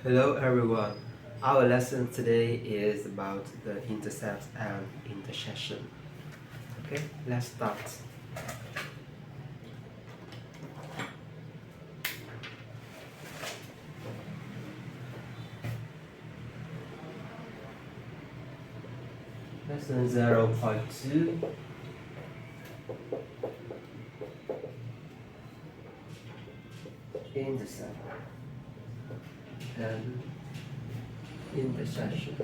Hello everyone. Our lesson today is about the intercepts and intersection. Okay, let's start. Lesson 0.2. Intercept and intersection.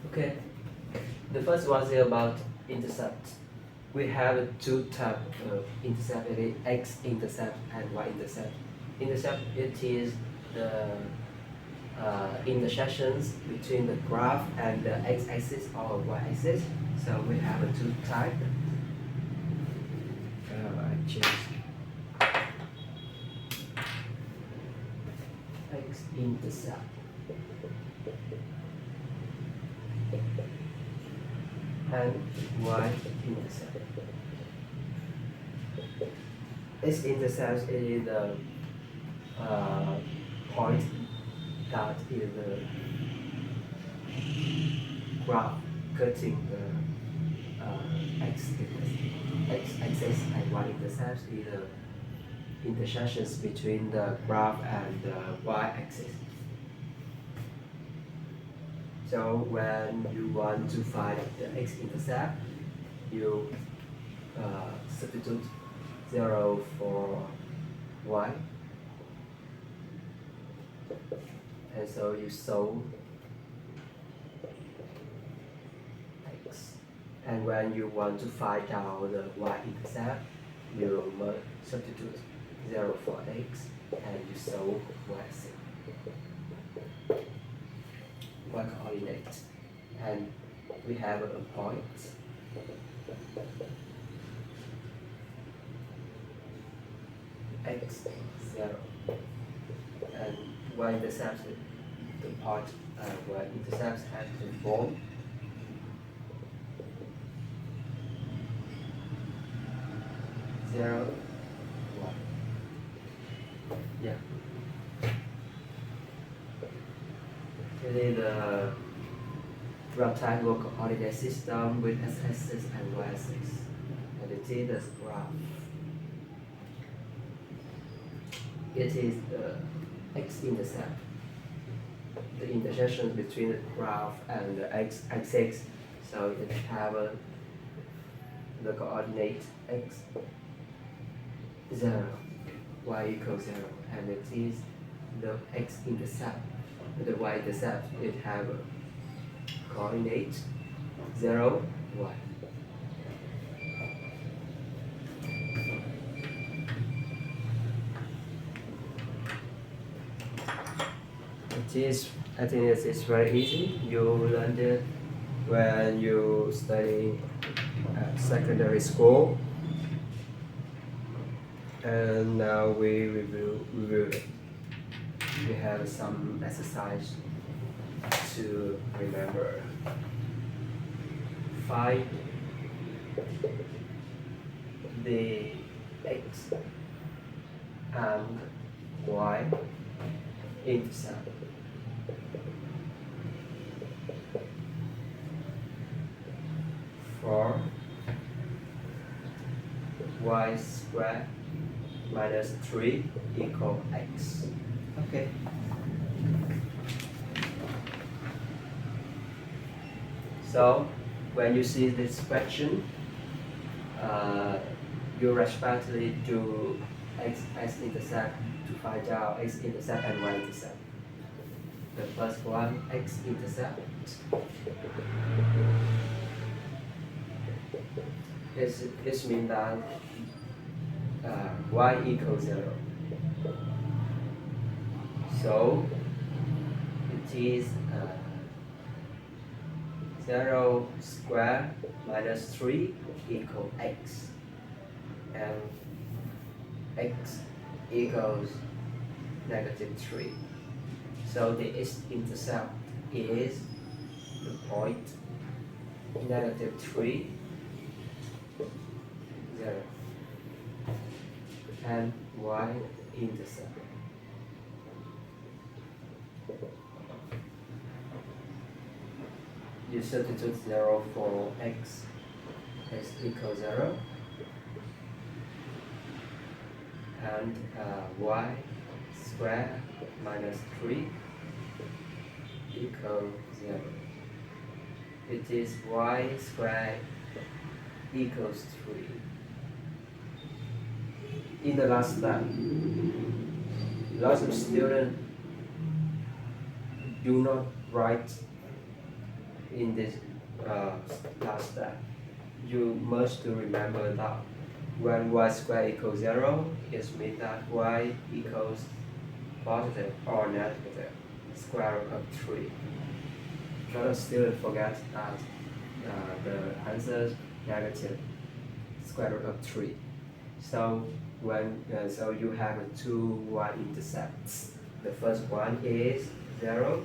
Okay, the first one is about intercept. We have two types of intercept, it is x-intercept and y-intercept. Intercept, it is the intersections between the graph and the x-axis or y-axis. So we have two types. I choose x-intercept. And y-intercept. X-intercept is the point that is the graph cutting the x-axis and y-intercept is the intersections between the graph and the y-axis. So when you want to find the x-intercept, you substitute 0 for y, and so you solve x. And when you want to find out the y-intercept, you must substitute 0 for x, and you solve y-axis. Y coordinate, and we have a point x 0, and y-intercept, the point y-intercept has to form 0, 1. Yeah. It is the rectangle coordinate system with x-axis and y-axis, and it is the graph. It is the x-intercept, the intersection between the graph and the x-axis. So it have the coordinate x 0, y equals 0, and it is the x-intercept. The y-intercept, it have a coordinate 0, 1. I think it is very easy. You learned it when you study at secondary school. And now we review it. We have some exercise to remember. Find the x and y intercept. For y squared minus 3 equal x. Okay. So when you see this question, you respectively do x-intercept to find out x-intercept and y-intercept. The first one, x-intercept. This means that y equals 0. So it is 0 squared minus 3 equal x, and x equals -3. So the x-intercept is the point -3 vector and y-intercept. You substitute 0 for x equals 0, and y squared minus 3 equals 0. It is y squared equals 3. In the last step, lots of students do not write in this last step. You must remember that when y squared equals 0, it means that y equals positive or negative square root of 3. A lot of students forget that the answer is negative square root of 3. So so you have two y-intercepts. The first one is 0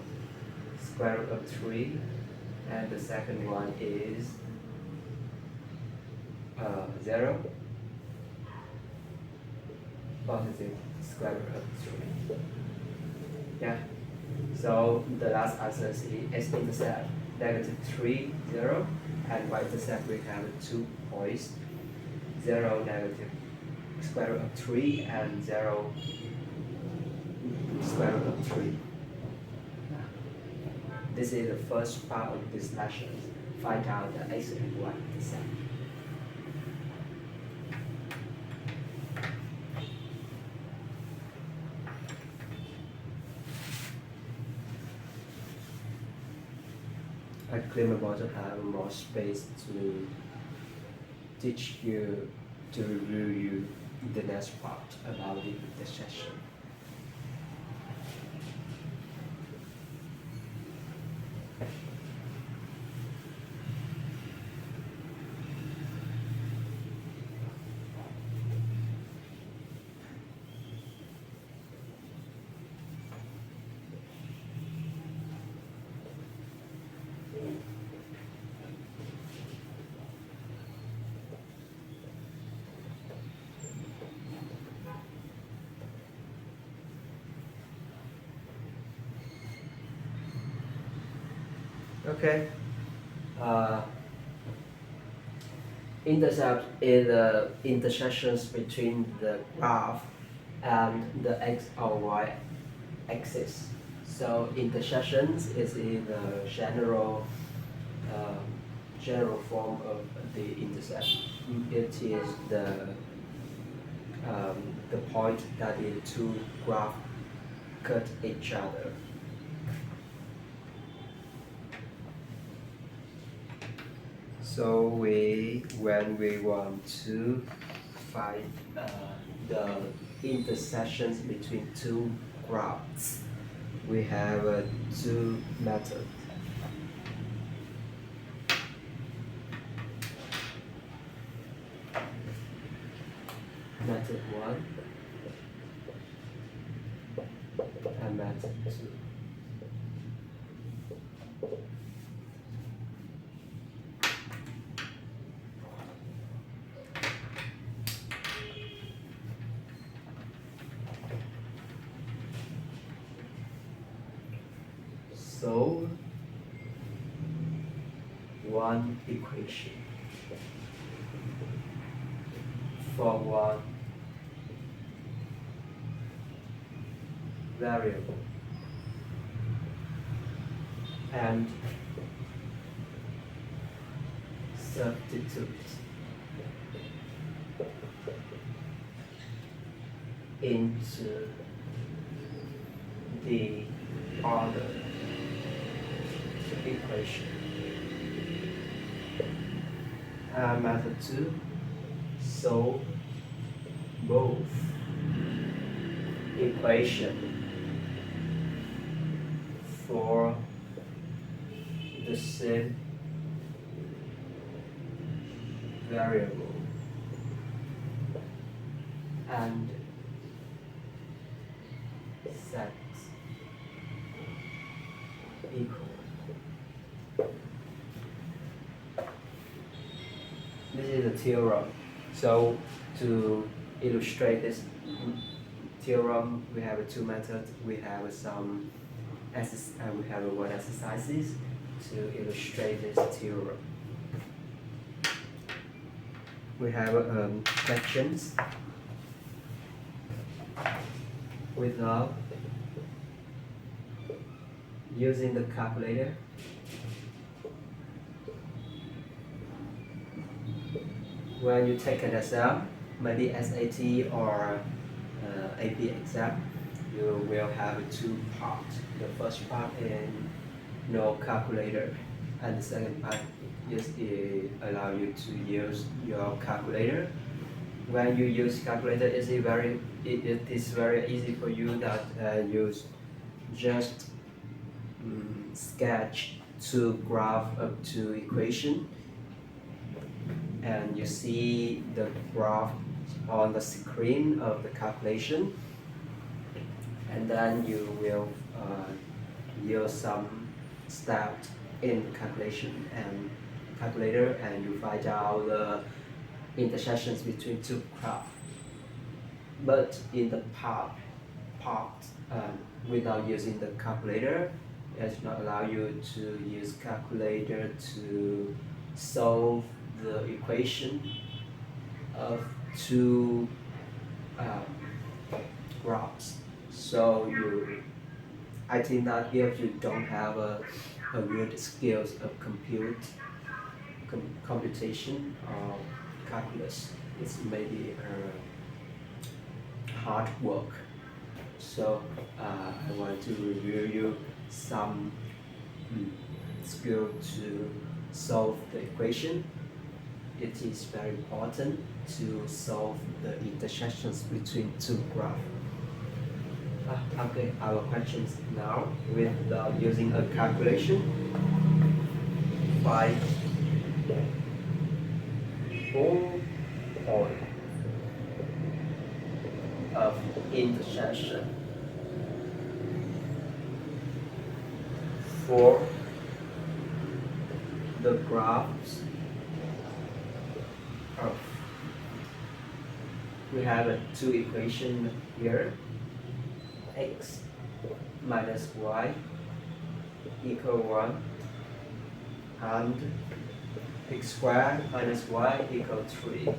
square root of 3, and the second one is 0 positive square root of 3. Yeah. So the last answer is x-intercept negative 3, 0, and y-intercept we have 2 points, 0, negative square root of 3, and 0 square root of 3. This is the first part of this lesson. Find out the x and y-intercept. I claim about to have more space to teach you, to review you the next part about the intersection. Okay. Intercept is the intersections between the graph and the x or y axis. So intersections is in the general form of the intercept. It is the point that the two graphs cut each other. So when we want to find the intersections between two graphs, we have two methods. Method 1 and method 2. So, one equation for one variable and substitute into the other equation. Method 2, solve both equations for the same variable and set equal. This is a theorem. So to illustrate this theorem, we have two methods. We have we have one exercises to illustrate this theorem. We have questions without using the calculator. When you take an exam, maybe SAT or AP exam, you will have two parts. The first part is no calculator, and the second part is it allow you to use your calculator. When you use calculator, it is very easy for you that you just sketch two graph of two equation, and you see the graph on the screen of the calculation, and then you will use some steps in the calculator, and you find out the intersections between two graphs. But in the part without using the calculator, it does not allow you to use calculator to solve the equation of two graphs. So I think that if you don't have a good skills of computation or calculus, it's maybe hard work. So I want to review you some skill to solve the equation. It is very important to solve the intersections between two graphs. Okay, our questions now without using a calculation. Find all point of intersection for the graphs of, we have two equations here, x minus y equal 1 and x squared minus y equal 3.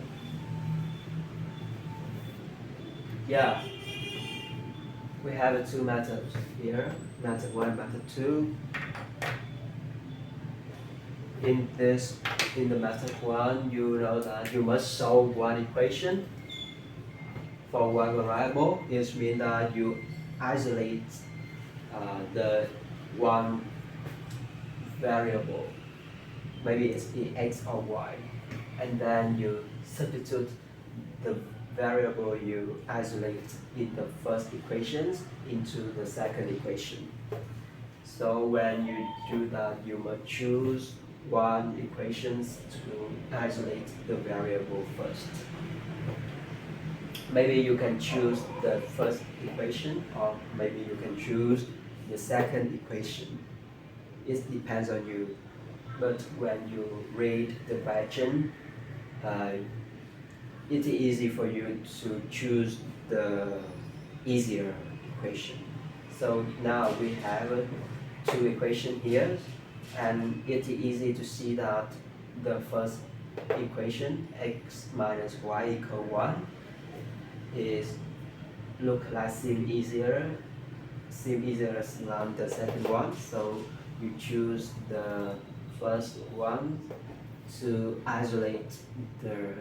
Yeah, we have two methods here, method 1, method 2. In the method 1, you know that you must solve one equation for one variable. It means that you isolate the one variable, maybe it's x or y, and then you substitute the variable you isolate in the first equations into the second equation. So when you do that, you must choose one equations to isolate the variable first. Maybe you can choose the first equation, or maybe you can choose the second equation. It depends on you. But when you read the question, it's easy for you to choose the easier equation. So now we have two equations here, and it's easy to see that the first equation, x minus y equal 1, is look like seem easier than the second one. So you choose the first one to isolate the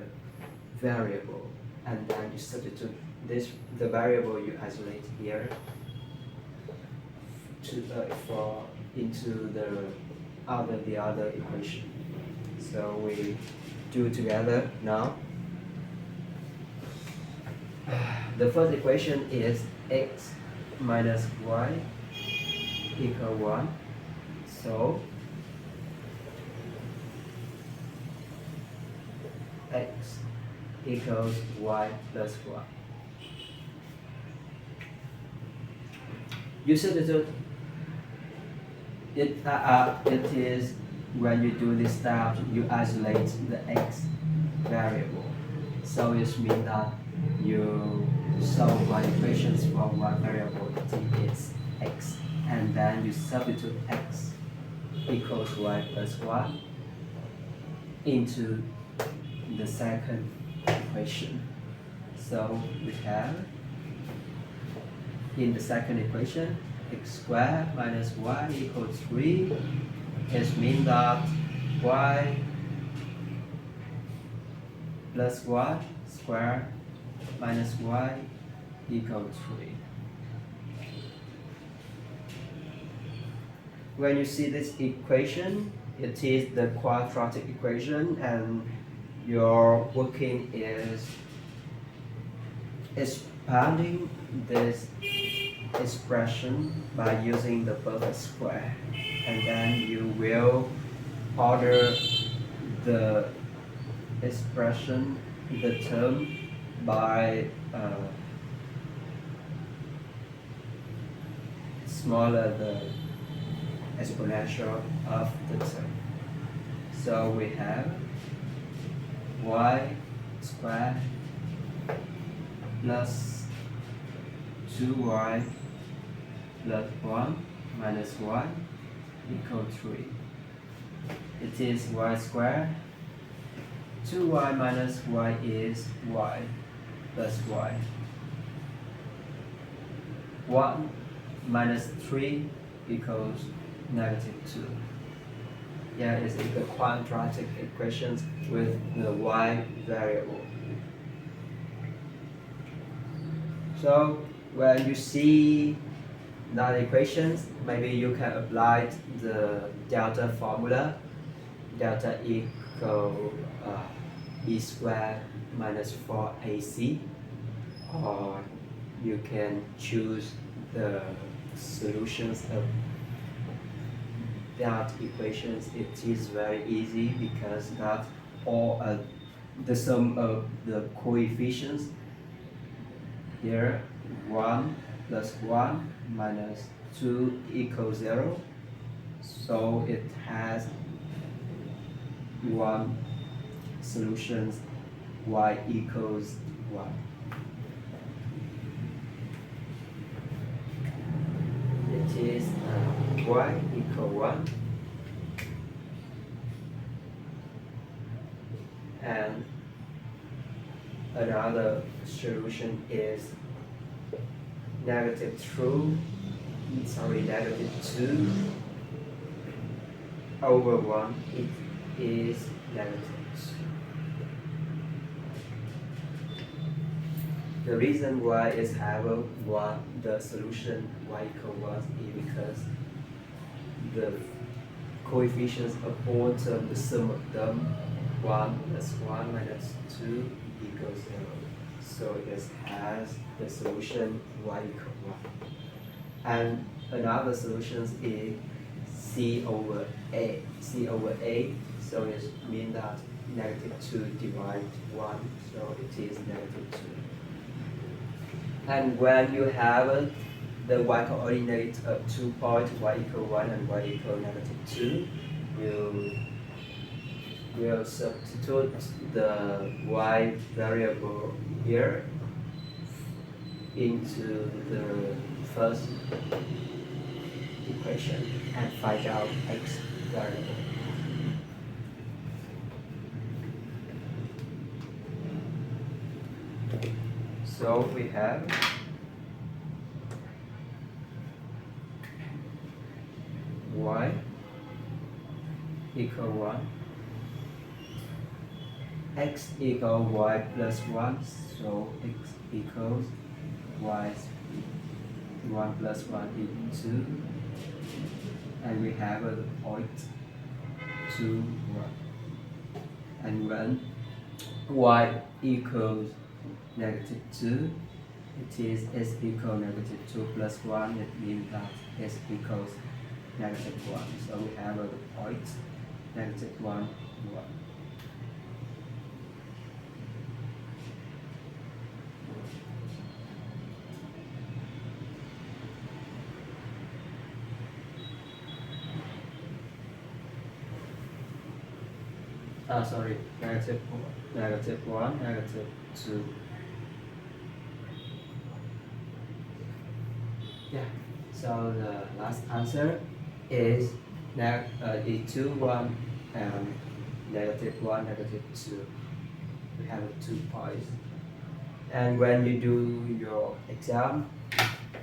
variable, and then you substitute the variable you isolate here into the other equation. So we do together now. The first equation is x minus y equal 1. So x equals y plus 1. You substitute it is when you do this step, you isolate the x variable. So it means that you solve one equations for one variable, it is x, and then you substitute x equals y plus 1 into the second equation. So we have in the second equation x squared minus y equals 3. It means that y plus 1 squared minus y equals 3. When you see this equation, it is the quadratic equation, and your working is expanding this expression by using the perfect square, and then you will order the expression, the term, by smaller the exponential of the term. So we have y squared plus 2y plus 1 minus y equals 3. It is y squared. 2y minus y is y plus y. 1 minus 3 equals negative 2. Yeah, it's the quadratic equations with the y variable. So when you see that equations, maybe you can apply the delta formula. Delta equal e squared minus 4ac, or you can choose the solutions of that equations. It is very easy because that all the sum of the coefficients here, 1 plus 1 minus 2 equals 0. So it has one solutions, y equals 1. It is y equal 1, and another solution is negative 2 over 1. It is negative 2. The reason why is have the solution y equal 1 is because the coefficients of all terms, the sum of them, 1 plus 1 minus 2 equals 0. So it has the solution y equal 1. And another solution is c over a. So it means that negative 2 divided 1, so it is negative 2. And when you have the y coordinate of 2 points, y equal 1 and y equal negative 2, you will substitute the y variable here into the first equation and find out x variable. So we have y equal 1, x equal y plus 1, so x equals y 1 plus 1 is 2, and we have a point 2, 1. And when y equals negative 2, it is s equals negative 2 plus 1, it means that s equals negative 1. So we have a point negative 1, 1. sorry, -1, -2. Yeah, so the last answer is 2, 1, and -1, -2. We have 2 points. And when you do your exam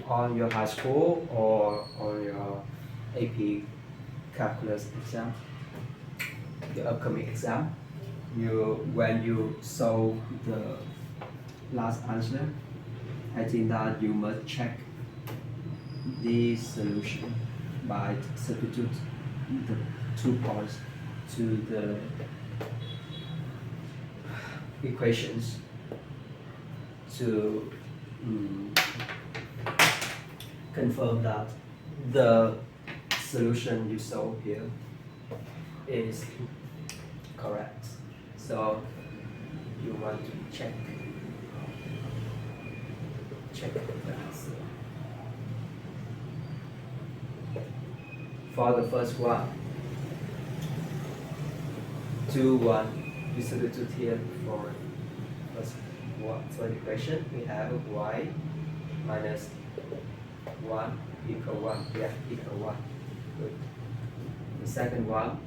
on your high school or on your AP calculus exam, the upcoming exam, when you solve the last answer, I think that you must check the solution by substitute the 2 points to the equations to confirm that the solution you solve here is correct. So you want to check the answer. For the first one, 2, 1, we substitute here for first equation. We have y minus 1 equal 1. Yeah, equal 1. Good. The second one,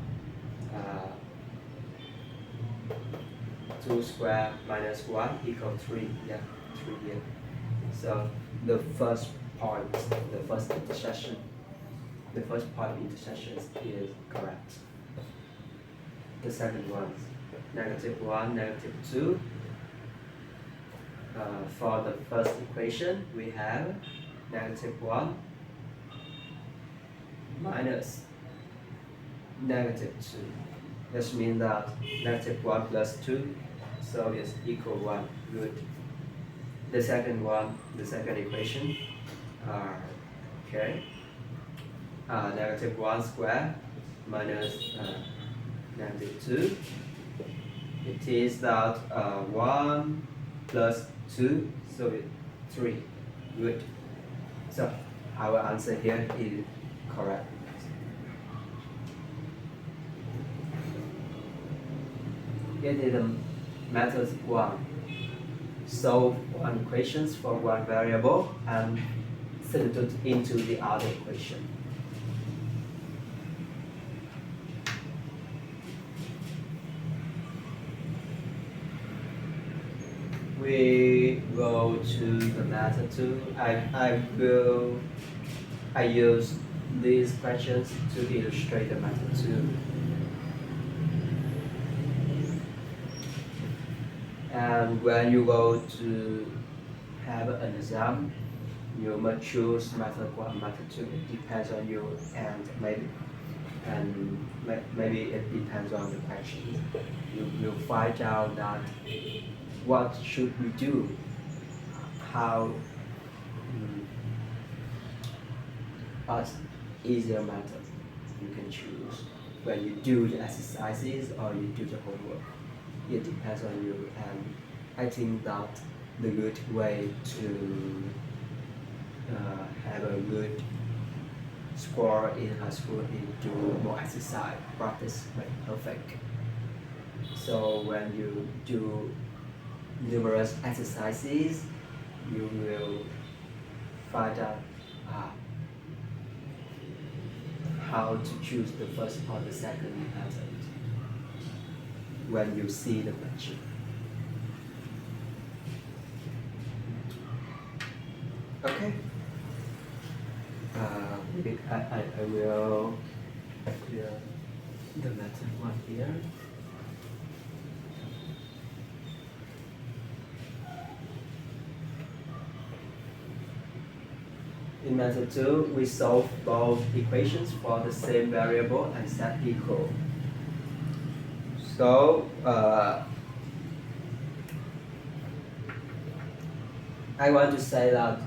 2 square minus 1 equal 3. Yeah, 3 here. So the first point, the first point intersection is correct. The second one, -1, -2. For the first equation, we have -1 minus -2. This means that -1 plus 2, so it's equal 1. Good. The second equation, okay. -1 square minus -2. It is that 1 plus 2, so it's 3. Good. So our answer here is correct. It is the method 1. Solve one equations for one variable and substitute into the other equation. We go to the method 2. I use these questions to illustrate the method 2. And when you go to have an exam, you must choose method 1, method 2. It depends on you, and maybe it depends on the questions. You will find out that what should we do, what easier method you can choose when you do the exercises or you do the homework. It depends on you, and I think that the good way to have a good score in high school is do more exercise, practice make perfect. So when you do numerous exercises, you will find out how to choose the first or the second method when you see the question. Okay. I will clear the method 1 here. In method 2, we solve both equations for the same variable and set equal. So I want to say that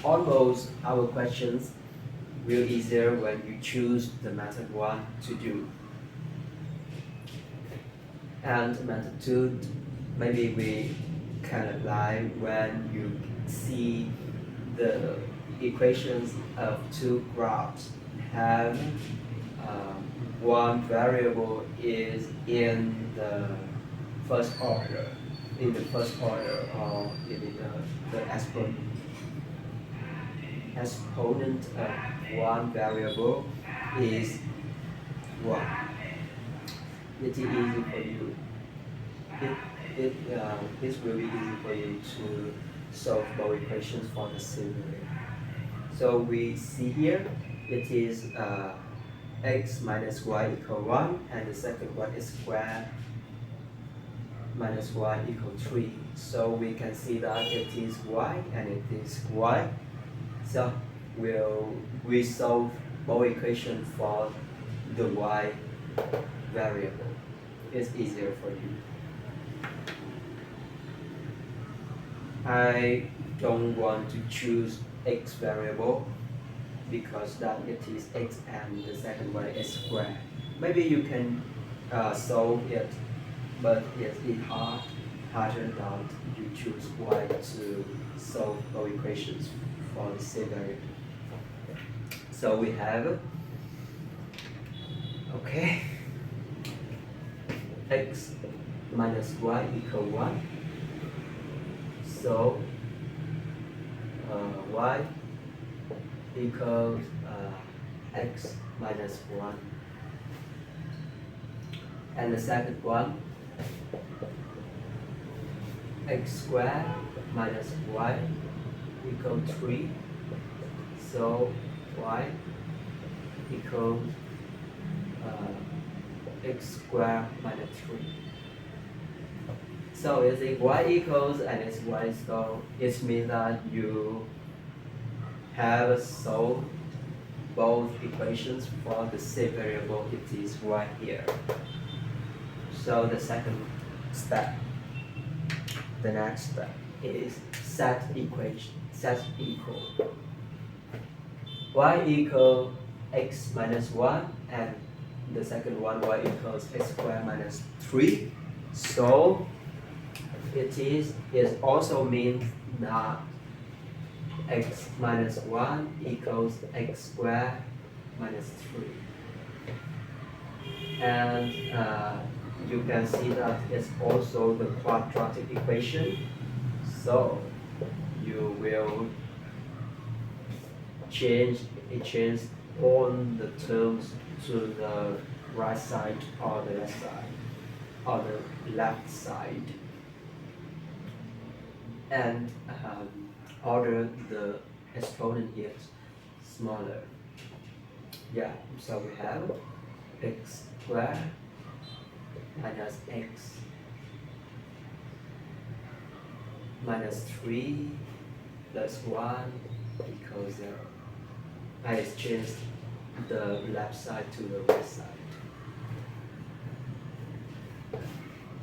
almost our questions will be easier when you choose the method 1 to do. And method 2, maybe we can apply when you see the equations of 2 graphs have one variable is in the first order, or in the exponent of one variable is 1. It is easy for you. This will be easy for you to solve both equations for the scenario. So we see here it is x minus y equal 1, and the second one is square minus y equal 3. So we can see that it is y and it is y. So we solve both equations for the y variable. It's easier for you. I don't want to choose x variable because that it is x and the second one is square. Maybe you can solve it, but it's harder that you choose y to solve both equations for the same variable. So we have x minus y equal 1. So y equals x minus 1. And the second one, x squared minus y equals 3. So y equals x squared minus 3. So if y equals and it's y squared, it means that you have solved both equations for the same variable. It is y here. So the second step, the next step is set equal y equal x minus 1, and the second one y equals x squared minus 3. So it also means that x minus 1 equals x squared minus 3. And you can see that it's also the quadratic equation. So you will change all the terms to the right side or the left side, or the left side, and order the exponent here smaller. Yeah, so we have x squared minus x minus 3 plus 1 equals 0. I exchanged the left side to the right side.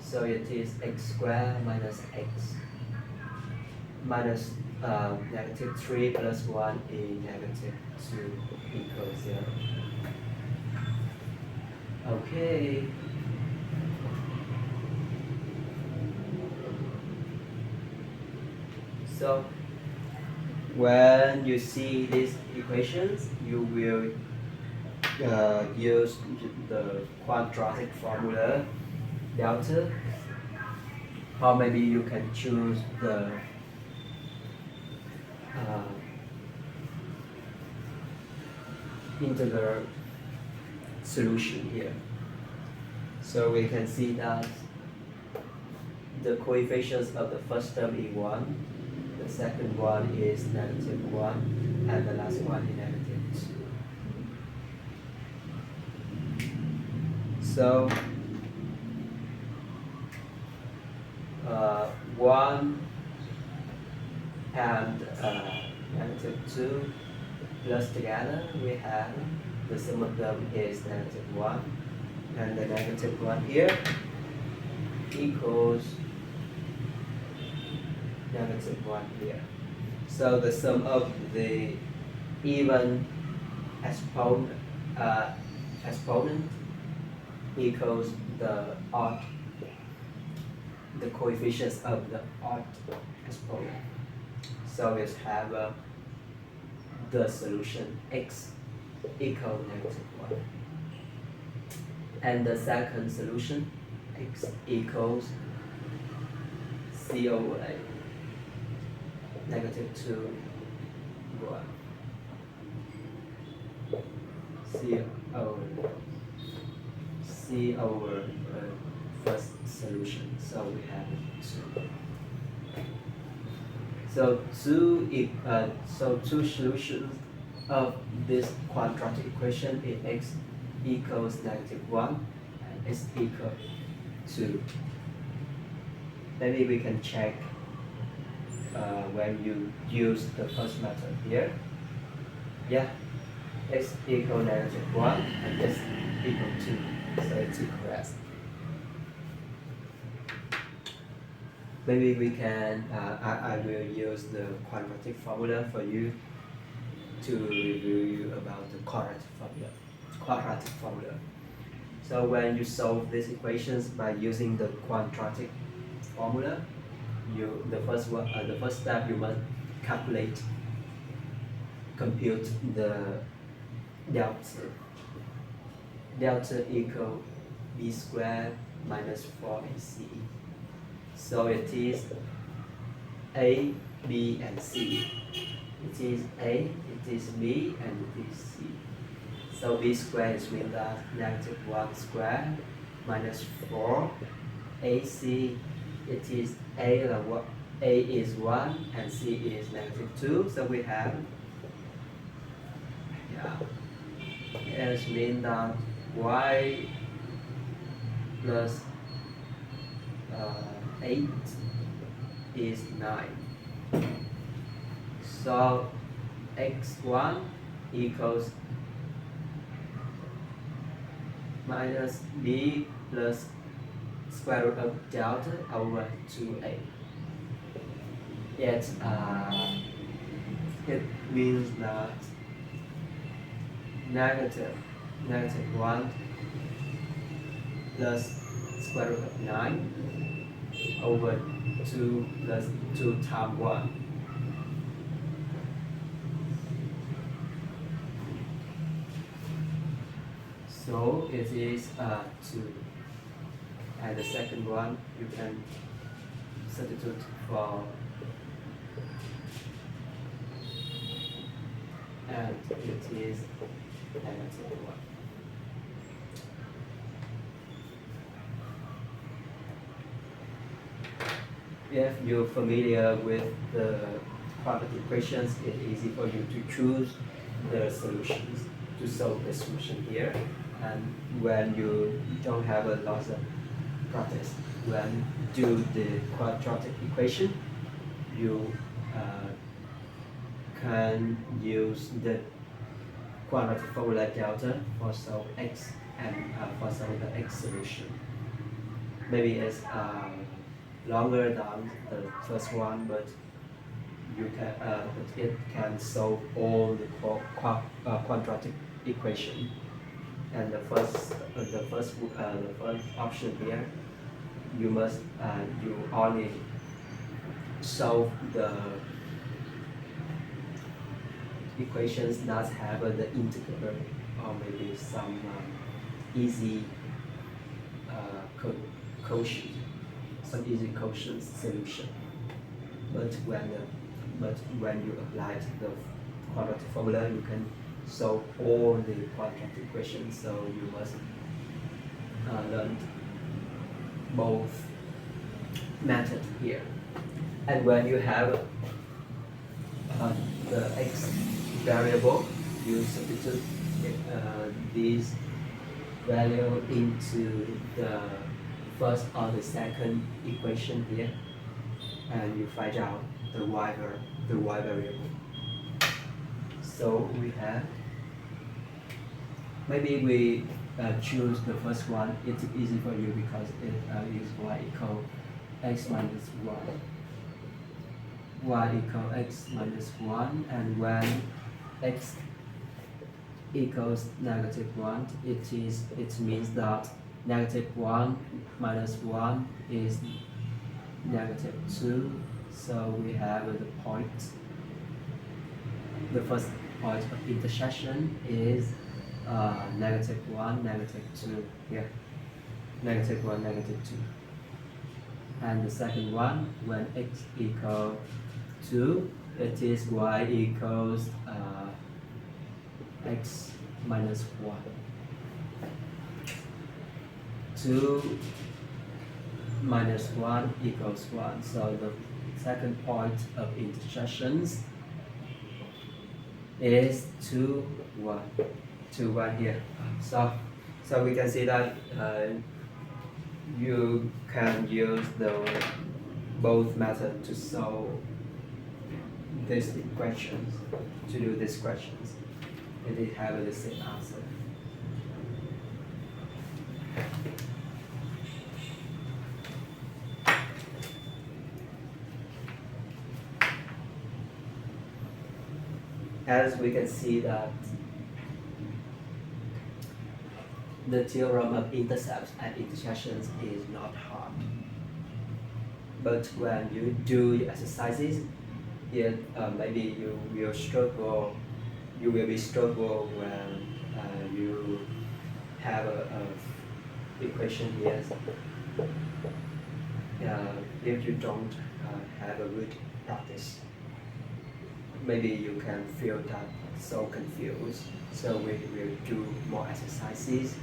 So it is x squared minus x minus negative 3 plus 1 is negative 2 equals 0. Okay. So when you see these equations, you will use the quadratic formula delta, or maybe you can choose the integral solution here. So we can see that the coefficients of the first term is 1, the second one is negative 1, and the last one is negative 2. So 1 and negative 2 plus together, we have the sum of them is negative 1, and the negative 1 here equals negative 1 here. So the sum of the even exponent equals the odd, the coefficients of the odd exponent. So we have the solution x equals negative 1. And the second solution, x equals c over a negative 2 1 c over first solution, so we have 2. So two solutions of this quadratic equation is x equals -1 and x equals 2. Maybe we can check when you use the first method here. Yeah, x equals -1 and x equals 2, so it's correct. Maybe we can, I will use the quadratic formula for you to review you about the quadratic formula. So when you solve these equations by using the quadratic formula, the first step you must compute the delta. Delta equal b squared minus 4ac. So it is a, b, and c. It is a, it is b, and it is c. So b squared is mean that -1 squared minus 4 ac. It is a is 1 and c is -2. So we have, it means that y plus 8 is 9. So x1 equals minus b plus square root of delta over 2a. Yet it means that negative 1 plus square root of 9 over 2 plus 2 times 1. So it is 2. And the second one you can substitute for, and it is -1. If you're familiar with the quadratic equations, it's easy for you to choose the solutions to solve the solution here. And when you don't have a lot of practice, when you do the quadratic equation, you can use the quadratic formula delta for solve x and for solve the x solution. Maybe it's longer than the first one, but you can it can solve all the quadratic equation. And the first option here, you must you only solve the equations that have the integral or maybe some easy quotient, some easy quotient solution. But when you apply the quadratic formula, you can solve all the quadratic equations. So you must learn both methods here. And when you have the x variable, you substitute this value into the first or the second equation here, and you find out the y variable. So we have, maybe we choose the first one. It's easy for you because it is y equal x minus 1. Y equal x minus 1, and when x equals -1, it means that -1 minus 1 is -2. So we have the point. The first point of intersection is -1, -2 here, -1, -2. And the second one, when x equals 2, it is y equals x minus 1. 2 minus 1 equals 1. So the second point of intersections is 2, 1. 2, 1 here. So we can see that you can use the both methods to solve these questions, to do these questions. And they have the same answer. As we can see that the theorem of intercepts and intersections is not hard. But when you do exercises, maybe you will struggle. You will be struggle when you have a equation here. If you don't have a good practice, maybe you can feel that so confused. So we will do more exercises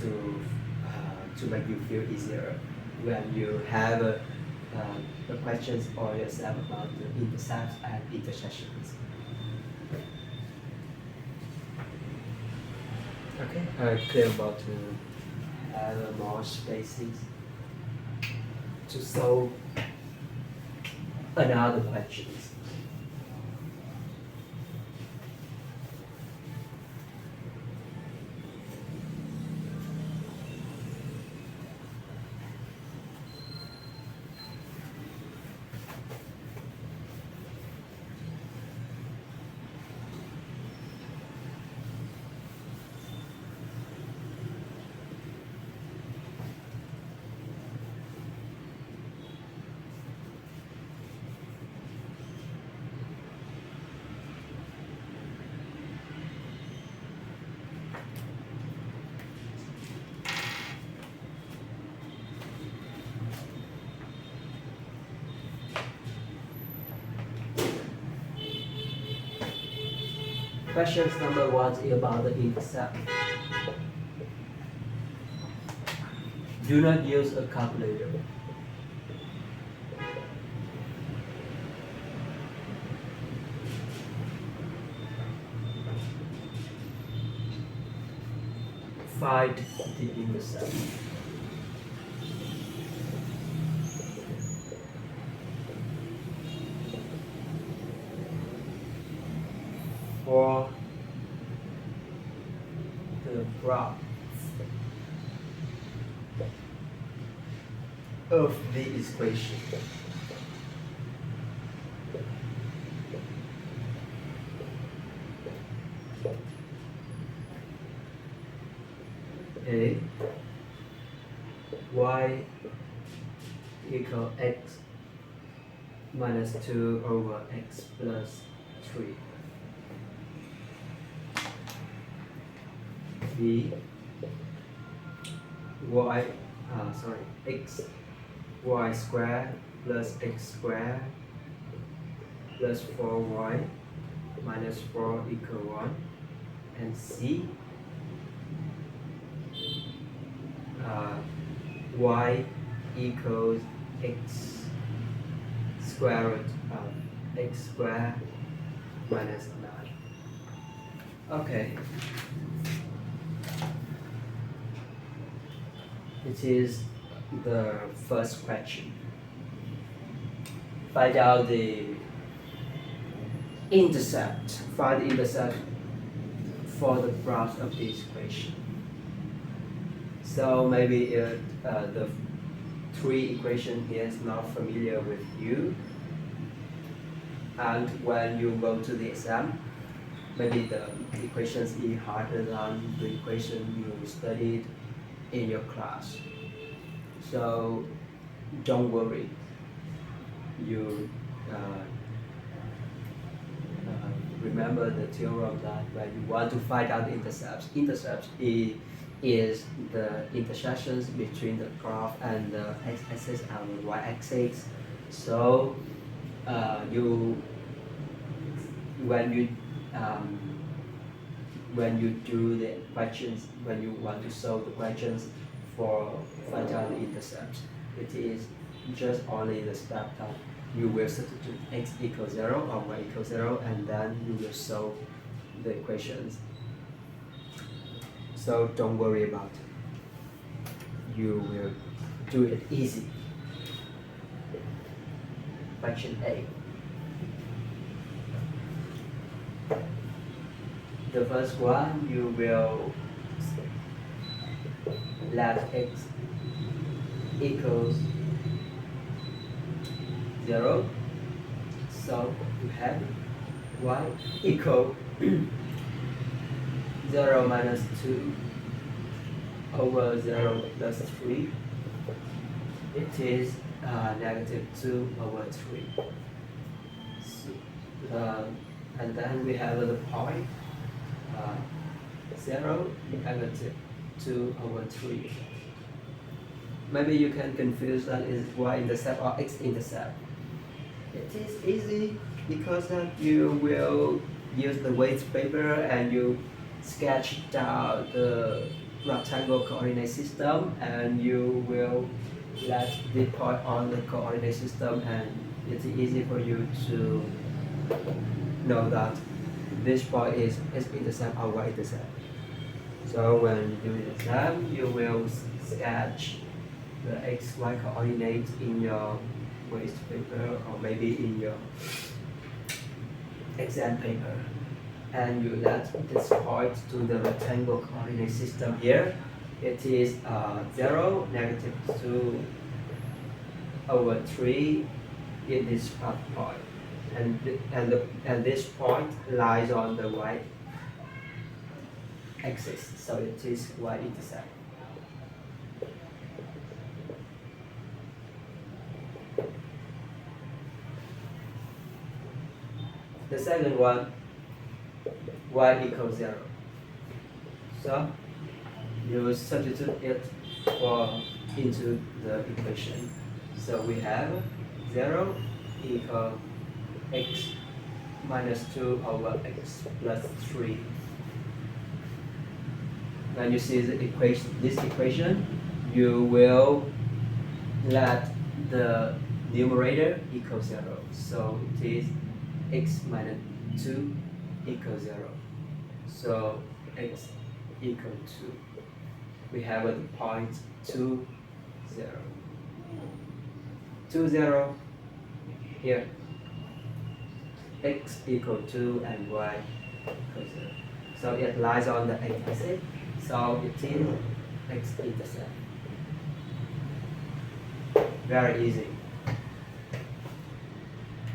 to make you feel easier when you have the questions for yourself about the intercepts and intersections. Okay, clear about to have more spaces to solve another questions. Questions number 1 is about the intercept. Do not use a calculator. Find the intercept. For the graph of the equation, a y equal x minus 2 over x plus 3. B y x y square plus x square plus 4y minus 4 equal 1, and C y equals x square root of x square minus 9. Okay. It is the first question. Find out the intercept. Find the intercept for the graph of this equation. So maybe the 3 equation is not familiar with you, and when you go to the exam, maybe the equations is harder than the equation you studied in your class. So don't worry. You remember the theorem that when you want to find out the intercepts is the intersections between the graph and the x-axis and the y-axis. So you when you do the questions, when you want to solve the questions for find out the intercepts, it is just only the step that you will substitute x equals 0 or y equals 0, and then you will solve the equations. So don't worry about it. You will do it easy. Question A. The first one, you will let x equals 0. So you have y equal 0 minus 2 over 0 plus 3. It is negative 2 over 3. And then we have the point 0 negative 2 over 3. Maybe you can confuse that is y-intercept or x-intercept. It is easy because you will use the waste paper and you sketch down the rectangle coordinate system, and you will let the point on the coordinate system, and it's easy for you to know that this point is x-intercept or y-intercept. So when you do the exam, you will sketch the x-y coordinates in your waste paper or maybe in your exam paper, and you let this point to the rectangle coordinate system here. It is 0, negative 2 over 3 in this point, and this point lies on the y axis, so it is y-intercept. The second one, y equals 0. So you substitute it into the equation. So we have 0 equal x minus 2 over x plus 3. When you see the this equation, you will let the numerator equal 0. So it is x minus 2 equals 0. So x equal 2. We have a point 2, 0. 2, 0 here. X equal 2 and y equal 0. So it lies on the x-axis. So it is x-intercept. Very easy.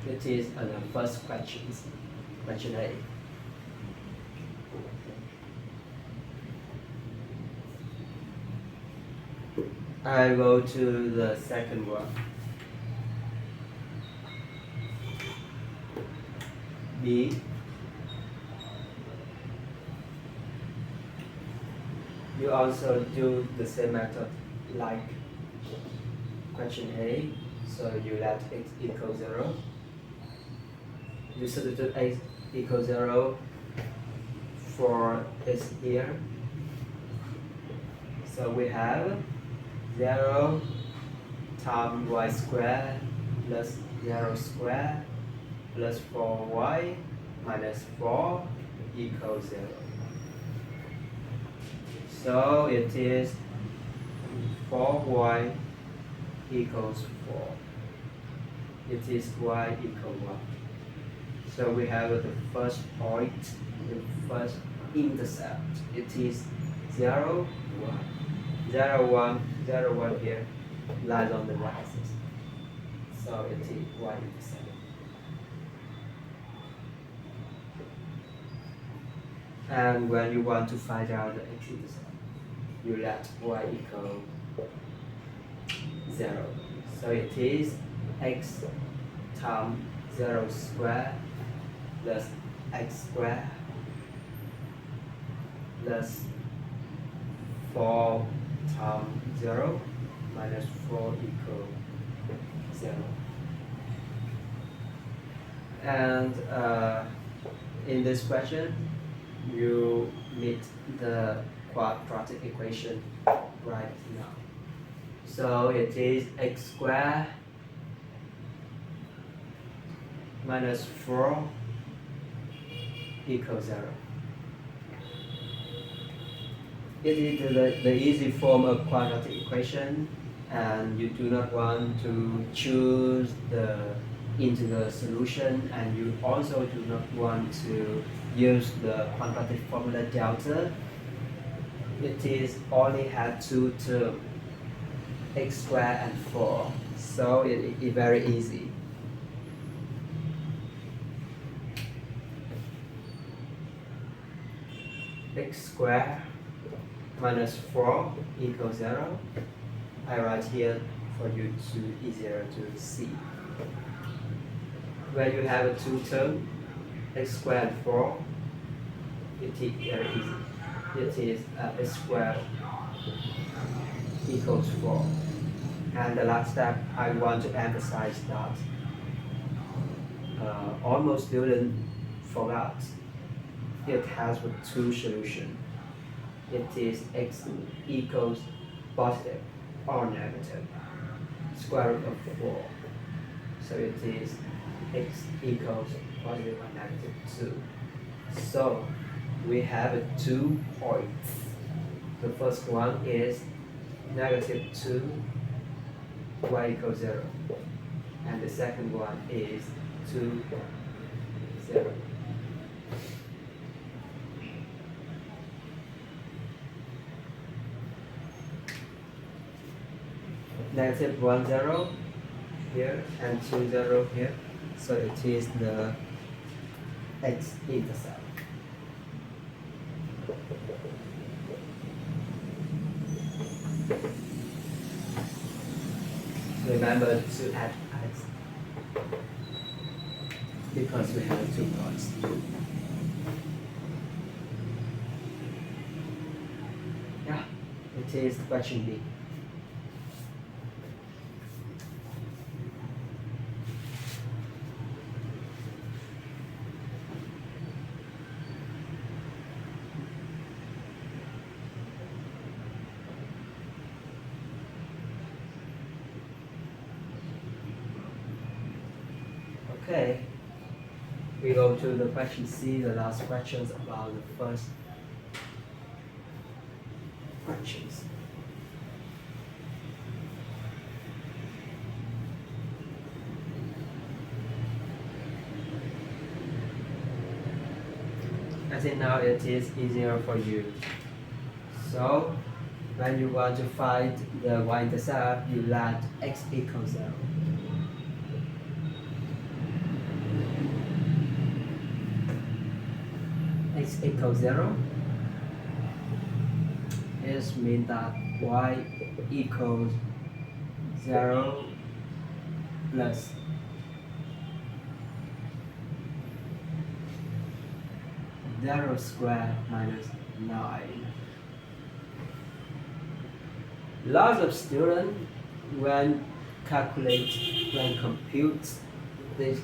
It is the first question, question A. I go to the second one. B. You also do the same method like question A. So you let x equal 0. You substitute x equals 0 for x here. So we have 0 times y squared plus 0 squared plus 4y minus 4 equals 0. So it is 4y equals 4. It is y equal 1. So we have the first point, the first intercept. It is 0, 1. 0, 1, 0, 1 here lies on the y-axis. So it is y-intercept. And when you want to find out the x-intercept, you let y equal 0. So it is x times 0 squared plus x squared plus 4 times 0 minus 4 equal 0. And in this question, you meet the quadratic equation right now. So it is x squared minus 4 equals 0. It is the easy form of quadratic equation, and you do not want to choose the integral solution, and you also do not want to use the quadratic formula delta. It is only have two terms, x squared and 4, so it is very easy. X squared minus 4 equals 0. I write here for you to easier to see. Where you have a two term, x squared and 4, it is very easy. It is x squared equals 4. And the last step, I want to emphasize that almost students forgot it has two solutions. It is x equals positive or negative, square root of 4. So it is x equals positive or negative 2. So we have 2 points. The first one is negative 2, y equals 0. And the second one is 2, 0. Negative 1, 0 here and 2, 0 here. So it is the x-intercept. Remember to add x because we have 2 points. Yeah, it is question B. Okay, we go to the question C, the last questions about the first questions. I think now it is easier for you. So, when you want to find the y-intercept, you let x equals 0. X equals 0 is mean that y equals 0 plus 0 squared minus 9. Lots of students when compute this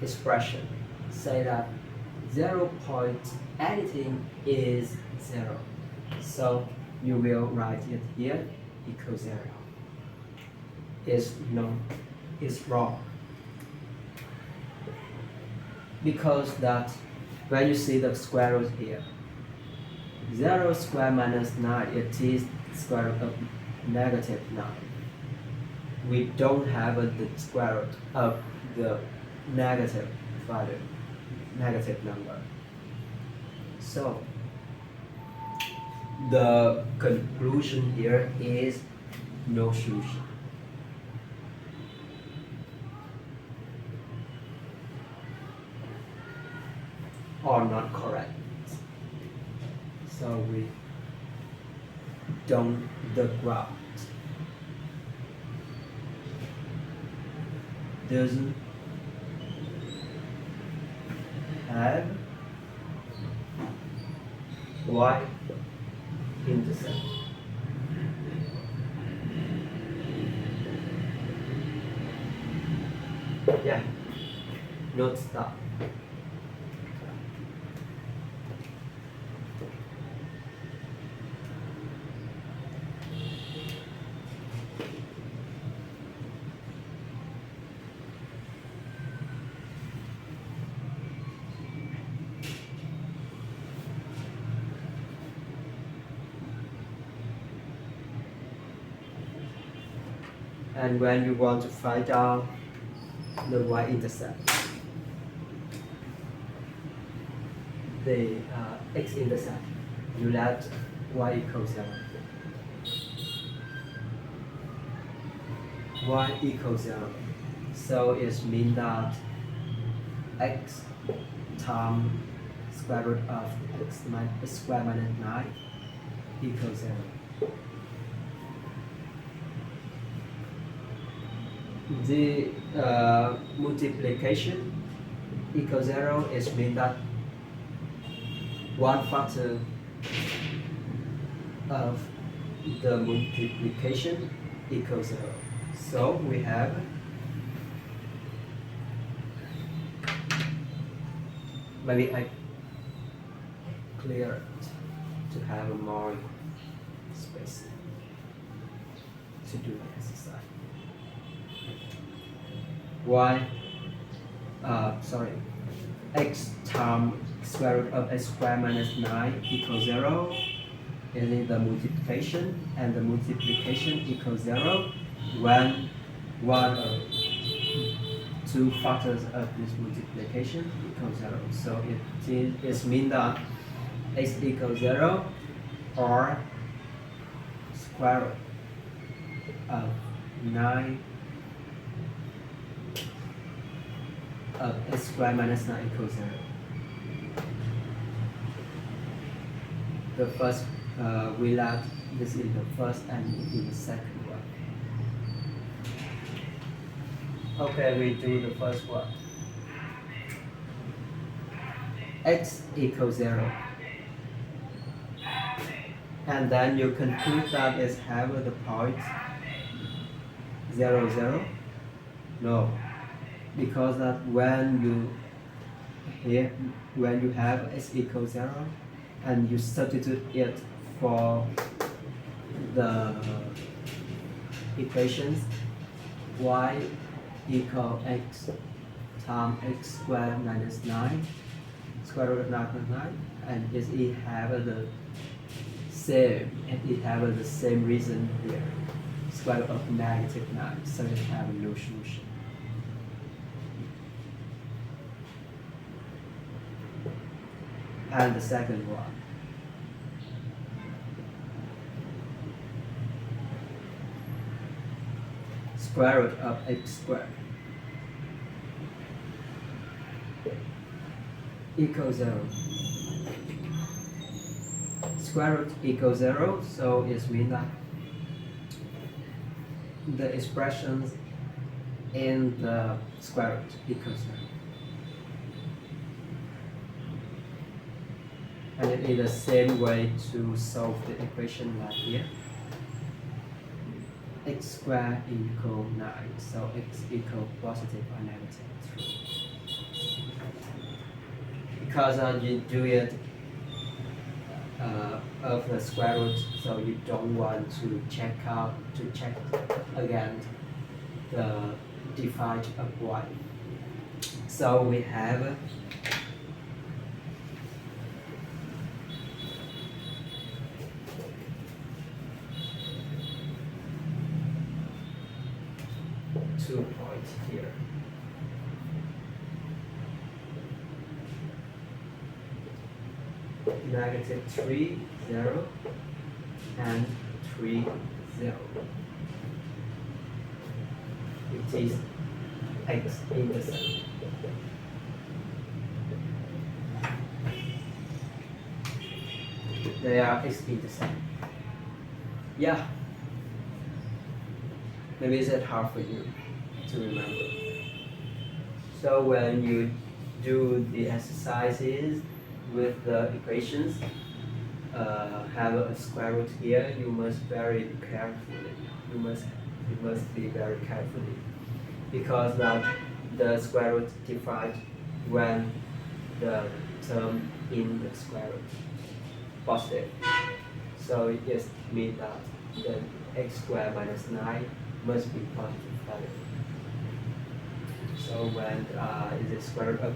expression say that 0 point anything is 0. So you will write it here equals 0. It's wrong. Because that when you see the square root here, 0 squared minus 9, it is square root of negative 9. We don't have the square root of the negative value, negative number. So the conclusion here is no solution. Or not correct. So we don't the graph doesn't have y intercept. Yeah, not stop. And when you want to find out the y-intercept, the x-intercept, you let y equals 0. Y equals 0. So it means that x times square root of x squared minus 9 equals 0. The multiplication equals 0 is mean that one factor of the multiplication equals 0. So we have maybe I clear it to have more space to do the exercise. X times square root of x squared minus 9 equals 0. Is the multiplication, and the multiplication equals 0 when one of two factors of this multiplication equals 0. So it means that x equals 0 or square root of 9 of x squared minus 9 equals 0. The first we let this in the first and in the second one. Okay, we do the first one. X equals 0. And then you conclude that it have the point 0, 0. No, because that when you have x equals 0 and you substitute it for the equations, y equal x times x squared minus 9 square root of 9 plus 9, and it have the same reason here, square root of negative 9, so it have no solution. And the second one, square root of x squared equals 0. Square root equals 0, so it means that the expressions in the square root equals 0. And it is the same way to solve the equation like here. X squared equals 9, so x equals positive or negative 3. Because you do it of the square root, so you don't want to check again the divide of y. So we have two points here. Negative 3, 0, and 3, 0. It is x-intercept. They are x-intercept. Yeah. Maybe it's hard for you to remember. So when you do the exercises with the equations, have a square root here, you must very carefully. You must be very carefully, because that the square root defined when the term in the square root positive. So it just means that the x squared minus 9 must be positive value. So when is the square root of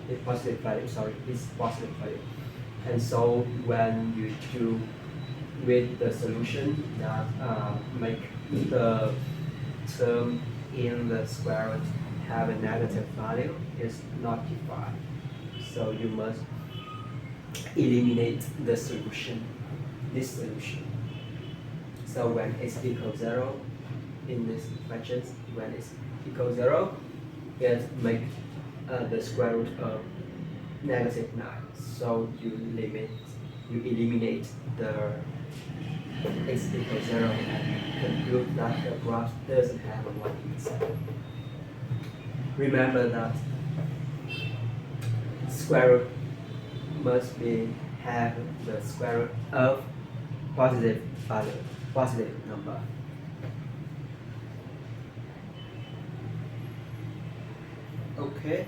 it's positive value, sorry, it's positive value. And so when you do with the solution that make the term in the square root have a negative value, is not defined. So you must eliminate the solution, this solution. So when x equals 0 in this questions, when it's equals 0, it make the square root of negative 9. So you eliminate the x equals 0 and conclude that the graph doesn't have a y-intercept. Remember that square root must have the square root of positive value, positive number. Okay.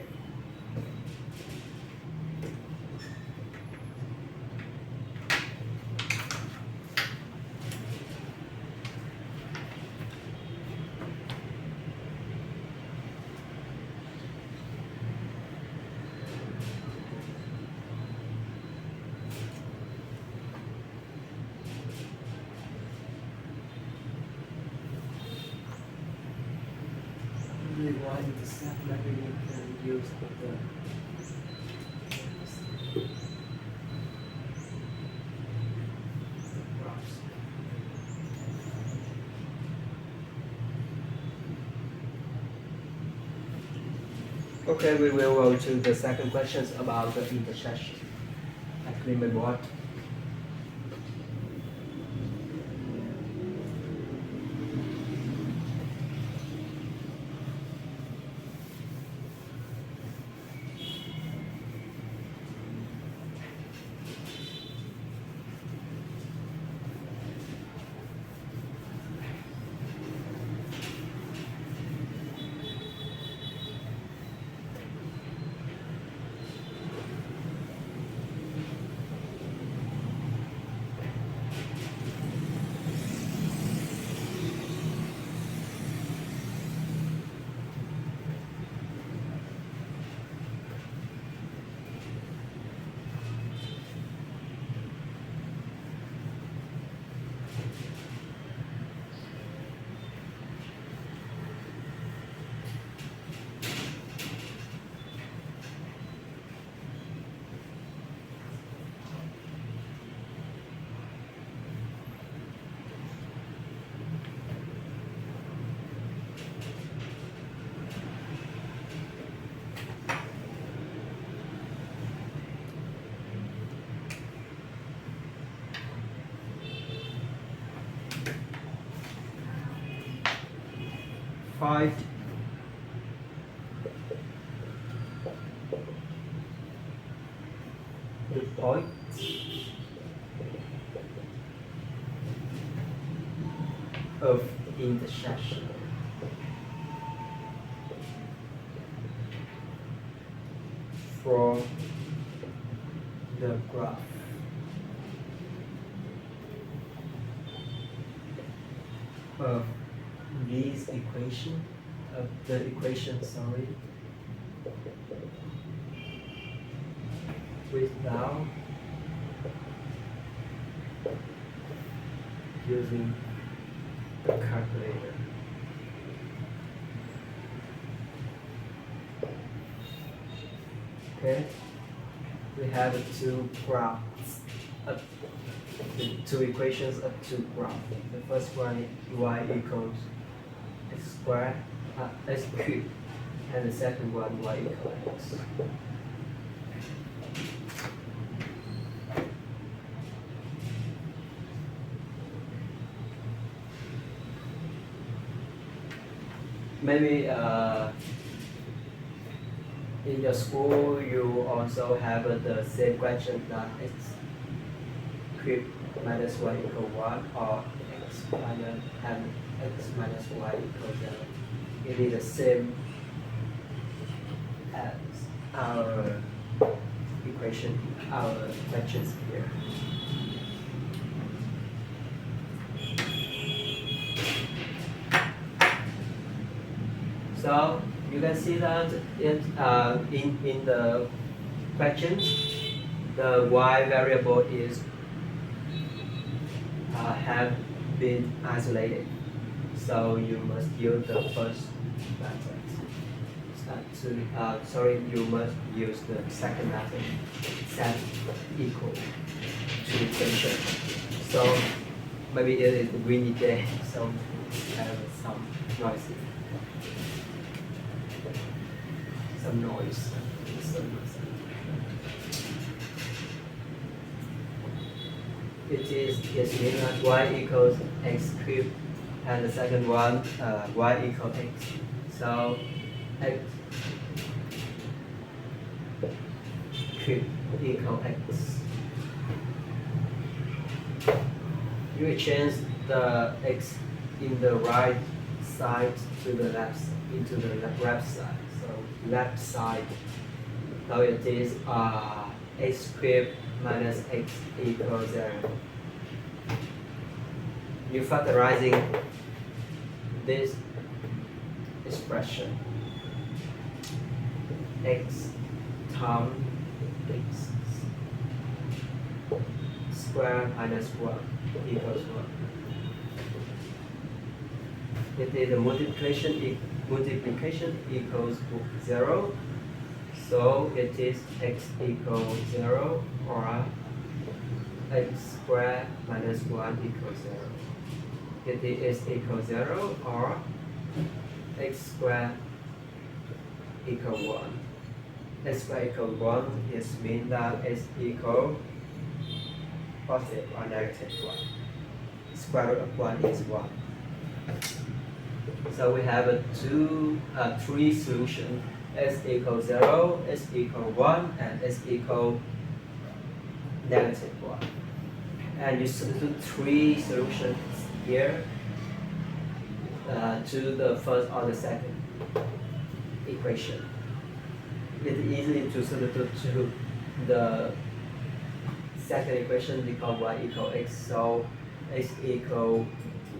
Y-intercept, maybe we can use the graphs. Okay, we will go to the second questions about the intersection. I clean my board. Five the point of intersection. From the graph of this equation, sorry, without using the calculator. Okay, we have two graphs, the two equations of two graphs. The first one y equals x squared, x cubed, and the second one y equals x. Maybe in your school you also have the same question that x cubed minus y equal 1 or x minus and x minus y equals 0. It is the same as our equation, our questions here. So you can see that it in the questions, the y variable is have been isolated. So you must use the first method. You must use the second method, set equal to equation. So maybe it is a windy day, so have some noisy. Some noise. It is mean that y equals x cubed, and the second one y equals x. So x cubed equals x. You exchange the x in the right side to the left into the left side. So left side. Now it is x cubed minus x equals 0. You factorizing this expression x times x square minus 1 equals 1. It is the multiplication equals 0. So it is x equals 0 or x squared minus 1 equals 0. It is equals 0 or x squared equals 1. X squared equals 1 is mean that x equals positive or negative 1. Square root of 1 is 1. So we have three solutions. S equals 0, S equals 1, and S equals negative 1. And you substitute three solutions here to the first or the second equation. It's easy to substitute to the second equation because y equals x. So x equals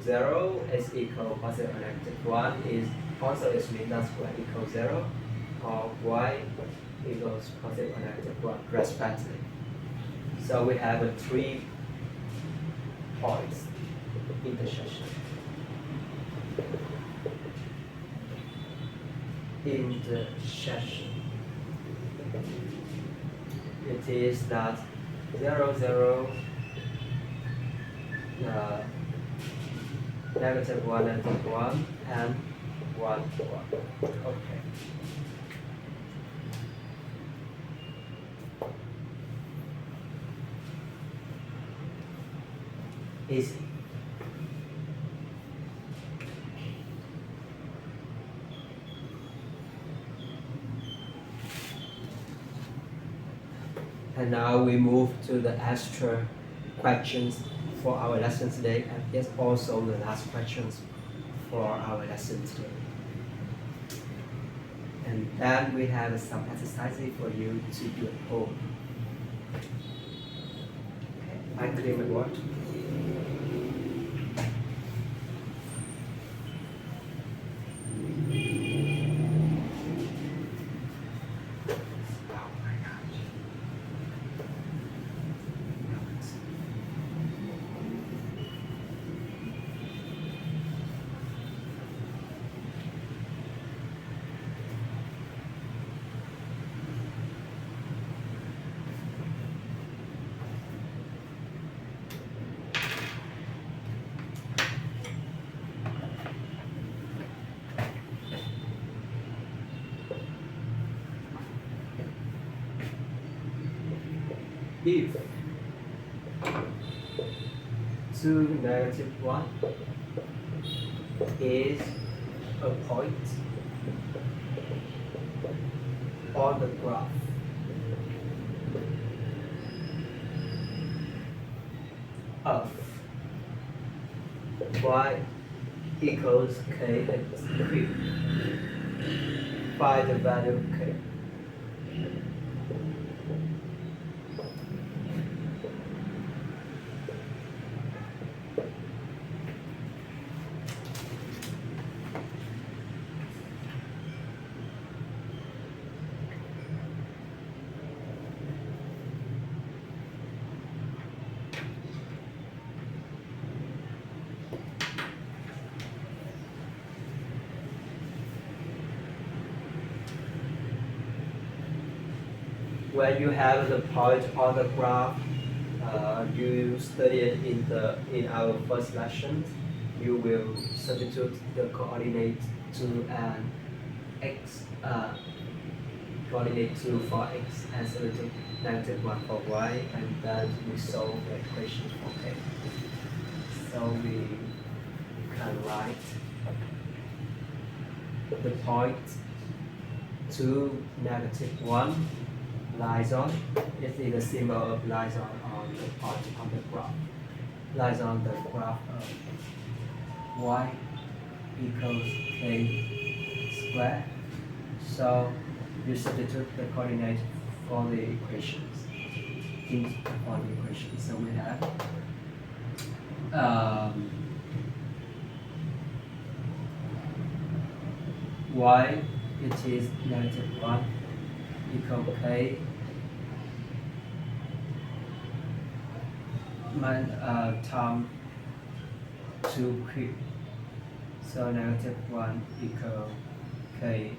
0, x equals positive or negative 1 is also is mean that y equals 0. Or y equals positive or negative 1 respectively. So we have 3 points intersection. It is that 0, 0, negative 1, negative 1, and 1, 1. Okay. Easy. And now we move to the extra questions for our lesson today, and it's also the last questions for our lesson today. And then we have some exercises for you to do at home. Okay, I clear my board. If 2 negative 1 is a point on the graph of y equals kx cubed. Find the value k. When you have the point on the graph, you studied in our first lesson, you will substitute the coordinate to an x coordinate 2 for x and substitute -1 for y, and then we solve the equation for k. So we can write the point 2, -1 lies on. It is the symbol of lies on the point on the graph. Lies on the graph of y equals k squared. So you substitute the coordinate for the equations. For the equations. So we have y, it is -1 equal k times 2 cubed. So -1 equal k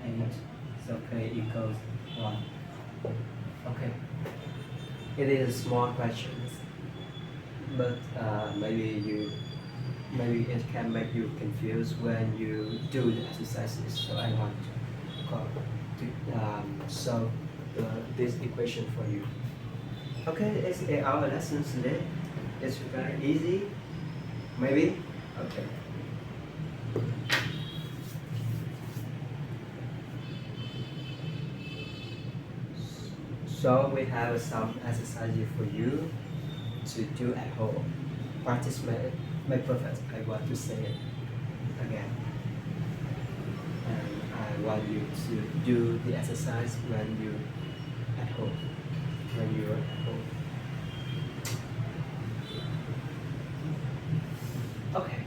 8. So k equals 1. Okay. It is a small question, but maybe it can make you confused when you do the exercises. So I want to solve this equation for you. Okay, it's our lesson today. It's very easy. Maybe? Okay. So we have some exercises for you to do at home. Practice make perfect. I want to say it again. And I want you to do the exercise when you at home. When you are at home. Okay.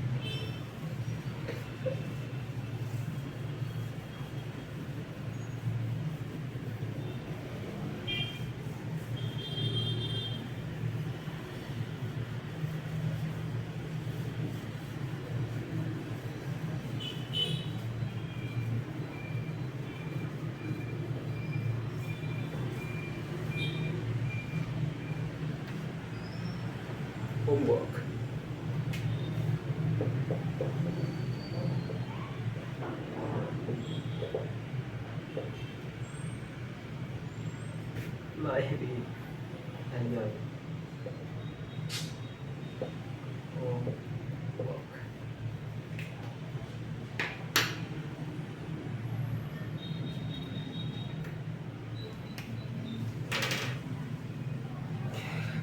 Homework. Maybe I know. Homework.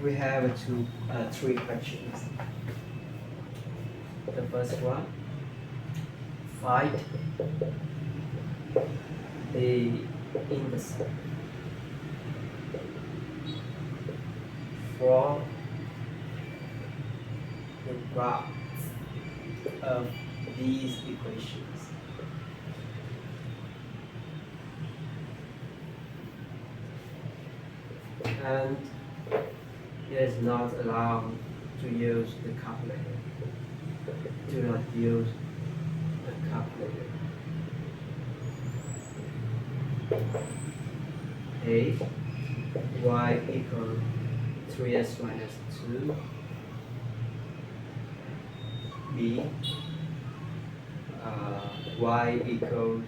We have three questions. The first one, find the intercept for the graph of these equations. And it is not allowed to use the calculator. Do not use the calculator. A, y equals 3x minus 2. B, y equals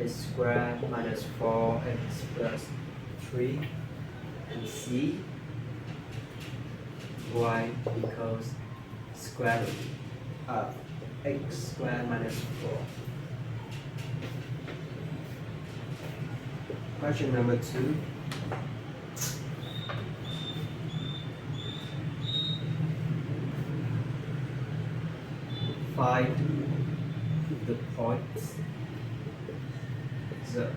x squared minus 4x plus 3. And C, y equals square root of x squared minus 4. Question number 2. Find the points, the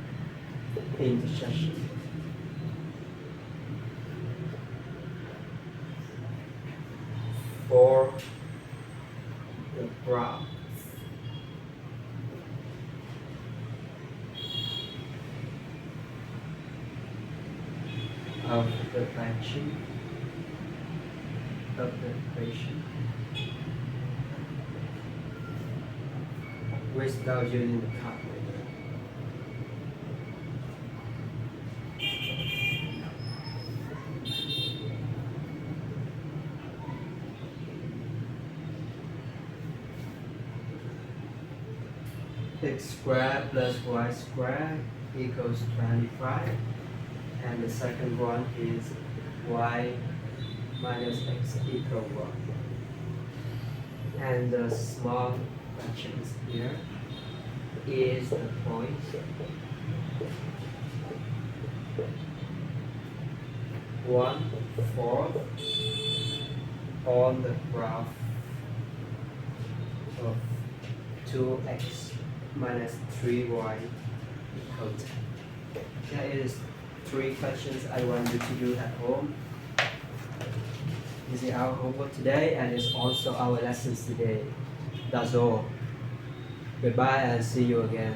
intersection for the graph of the branching of the equation without using the calculator. X squared plus y squared equals 25, and the second one is y minus x equals 1. And the small fractions here is the point one-fourth on the graph of 2x minus 3y equal 10. That is 3 questions I want you to do at home. This is our homework today, and it's also our lessons today. That's all. Goodbye and see you again.